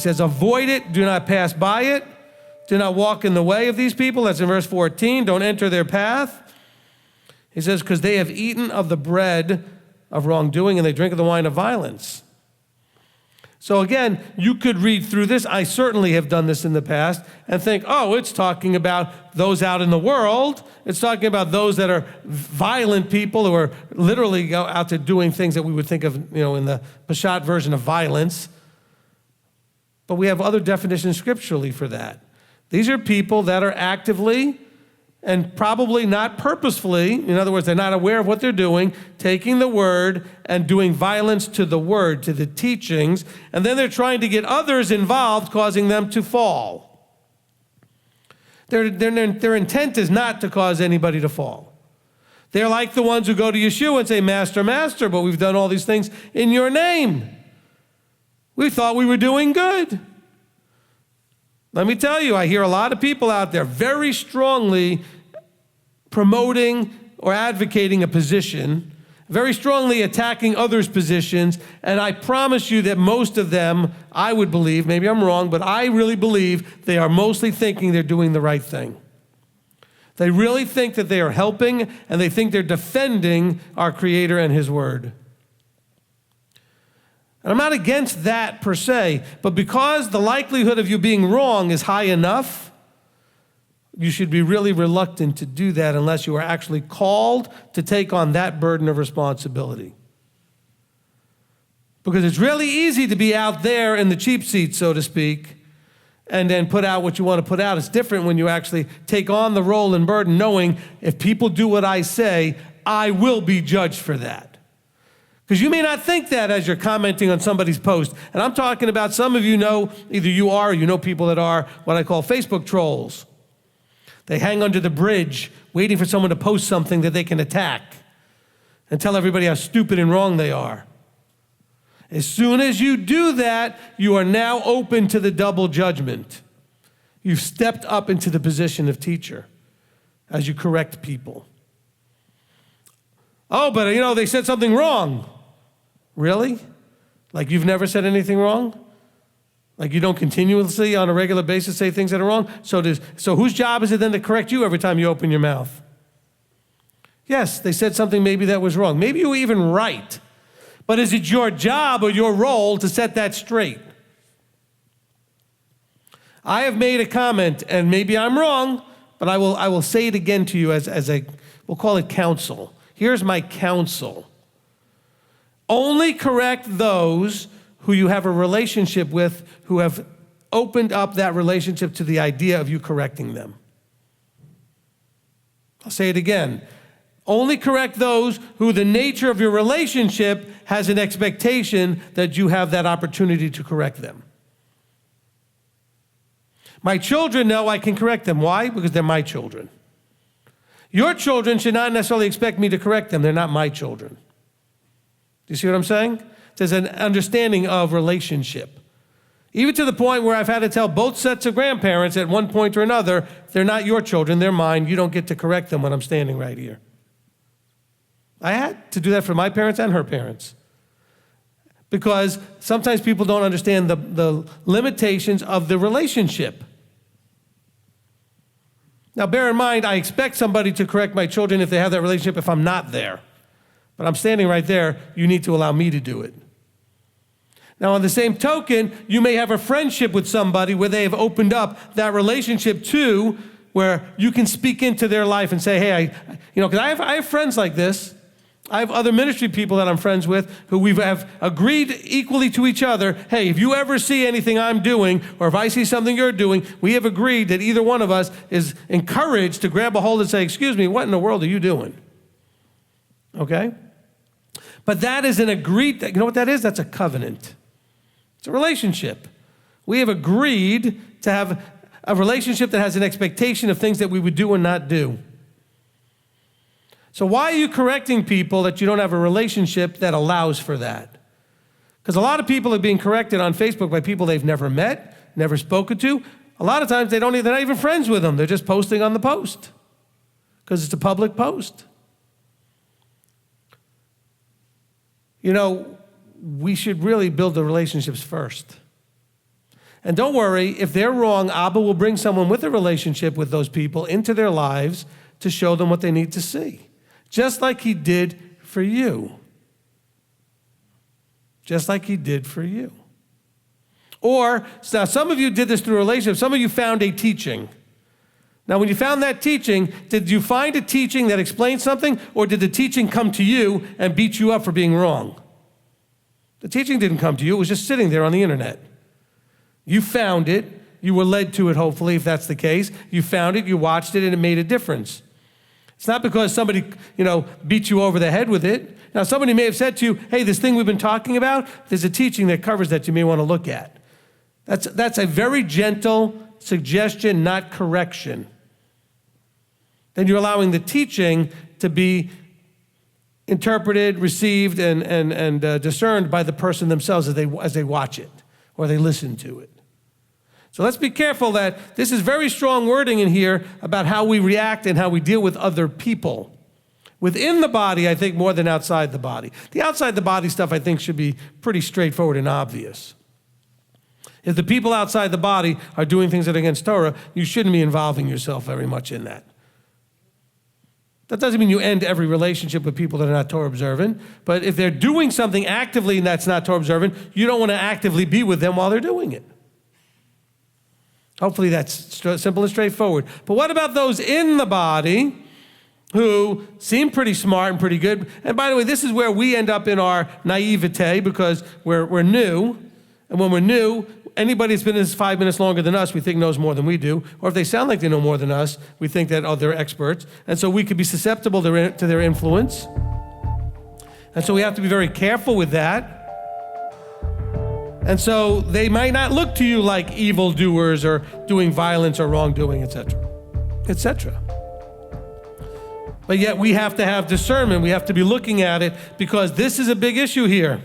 says, avoid it, do not pass by it, do not walk in the way of these people. That's in verse 14. Don't enter their path. He says, because they have eaten of the bread of wrongdoing and they drink of the wine of violence. So again, you could read through this. I certainly have done this in the past and think, oh, it's talking about those out in the world. It's talking about those that are violent people who are literally go out to doing things that we would think of, in the Peshat version of violence. But we have other definitions scripturally for that. These are people that are actively and probably not purposefully, in other words, they're not aware of what they're doing, taking the word and doing violence to the word, to the teachings, and then they're trying to get others involved, causing them to fall. Their intent is not to cause anybody to fall. They're like the ones who go to Yeshua and say, Master, Master, but we've done all these things in your name. We thought we were doing good. Let me tell you, I hear a lot of people out there very strongly promoting or advocating a position, very strongly attacking others' positions, and I promise you that most of them, I would believe, maybe I'm wrong, but I really believe they are mostly thinking they're doing the right thing. They really think that they are helping, and they think they're defending our Creator and His Word. And I'm not against that per se, but because the likelihood of you being wrong is high enough, you should be really reluctant to do that unless you are actually called to take on that burden of responsibility. Because it's really easy to be out there in the cheap seat, so to speak, and then put out what you want to put out. It's different when you actually take on the role and burden, knowing if people do what I say, I will be judged for that. Because you may not think that as you're commenting on somebody's post. And I'm talking about some of you know, either you are or you know people that are what I call Facebook trolls. They hang under the bridge waiting for someone to post something that they can attack and tell everybody how stupid and wrong they are. As soon as you do that, you are now open to the double judgment. You've stepped up into the position of teacher as you correct people. Oh, but they said something wrong. Really? Like you've never said anything wrong? Like you don't continuously on a regular basis say things that are wrong? So whose job is it then to correct you every time you open your mouth? Yes, they said something maybe that was wrong. Maybe you were even right. But is it your job or your role to set that straight? I have made a comment, and maybe I'm wrong, but I will say it again to you as we'll call it counsel. Here's my counsel. Only correct those who you have a relationship with, who have opened up that relationship to the idea of you correcting them. I'll say it again. Only correct those who the nature of your relationship has an expectation that you have that opportunity to correct them. My children know I can correct them. Why? Because they're my children. Your children should not necessarily expect me to correct them. They're not my children. Do you see what I'm saying? There's an understanding of relationship. Even to the point where I've had to tell both sets of grandparents at one point or another, they're not your children, they're mine. You don't get to correct them when I'm standing right here. I had to do that for my parents and her parents. Because sometimes people don't understand the limitations of the relationship. Now, bear in mind, I expect somebody to correct my children if they have that relationship if I'm not there. But I'm standing right there. You need to allow me to do it. Now, on the same token, you may have a friendship with somebody where they have opened up that relationship too, where you can speak into their life and say, hey, because I have friends like this. I have other ministry people that I'm friends with who we have agreed equally to each other, hey, if you ever see anything I'm doing, or if I see something you're doing, we have agreed that either one of us is encouraged to grab a hold and say, excuse me, what in the world are you doing? Okay? But that is an agreed, you know what that is? That's a covenant. It's a relationship. We have agreed to have a relationship that has an expectation of things that we would do and not do. So why are you correcting people that you don't have a relationship that allows for that? Because a lot of people are being corrected on Facebook by people they've never met, never spoken to. A lot of times they're not even friends with them. They're just posting on the post because it's a public post. We should really build the relationships first. And don't worry, if they're wrong, Abba will bring someone with a relationship with those people into their lives to show them what they need to see. Just like he did for you. Just like he did for you. Or, now some of you did this through a relationship. Some of you found a teaching. Now, when you found that teaching, did you find a teaching that explained something, or did the teaching come to you and beat you up for being wrong? The teaching didn't come to you. It was just sitting there on the internet. You found it. You were led to it, hopefully, if that's the case. You found it, you watched it, and it made a difference. It's not because somebody, beat you over the head with it. Now, somebody may have said to you, hey, this thing we've been talking about, there's a teaching that covers that you may want to look at. That's a very gentle suggestion, not correction. Then you're allowing the teaching to be interpreted, received, and discerned by the person themselves as they watch it or they listen to it. So let's be careful that this is very strong wording in here about how we react and how we deal with other people. Within the body, I think, more than outside the body. The outside the body stuff, I think, should be pretty straightforward and obvious. If the people outside the body are doing things that are against Torah, you shouldn't be involving yourself very much in that. That doesn't mean you end every relationship with people that are not Torah observant, but if they're doing something actively and that's not Torah observant, you don't want to actively be with them while they're doing it. Hopefully that's simple and straightforward. But what about those in the body who seem pretty smart and pretty good? And by the way, this is where we end up in our naivete because we're new. And when we're new, anybody that's been in this 5 minutes longer than us, we think knows more than we do. Or if they sound like they know more than us, we think that, they're experts. And so we could be susceptible to their influence. And so we have to be very careful with that. And so they might not look to you like evildoers or doing violence or wrongdoing, etc., etc. But yet we have to have discernment. We have to be looking at it because this is a big issue here.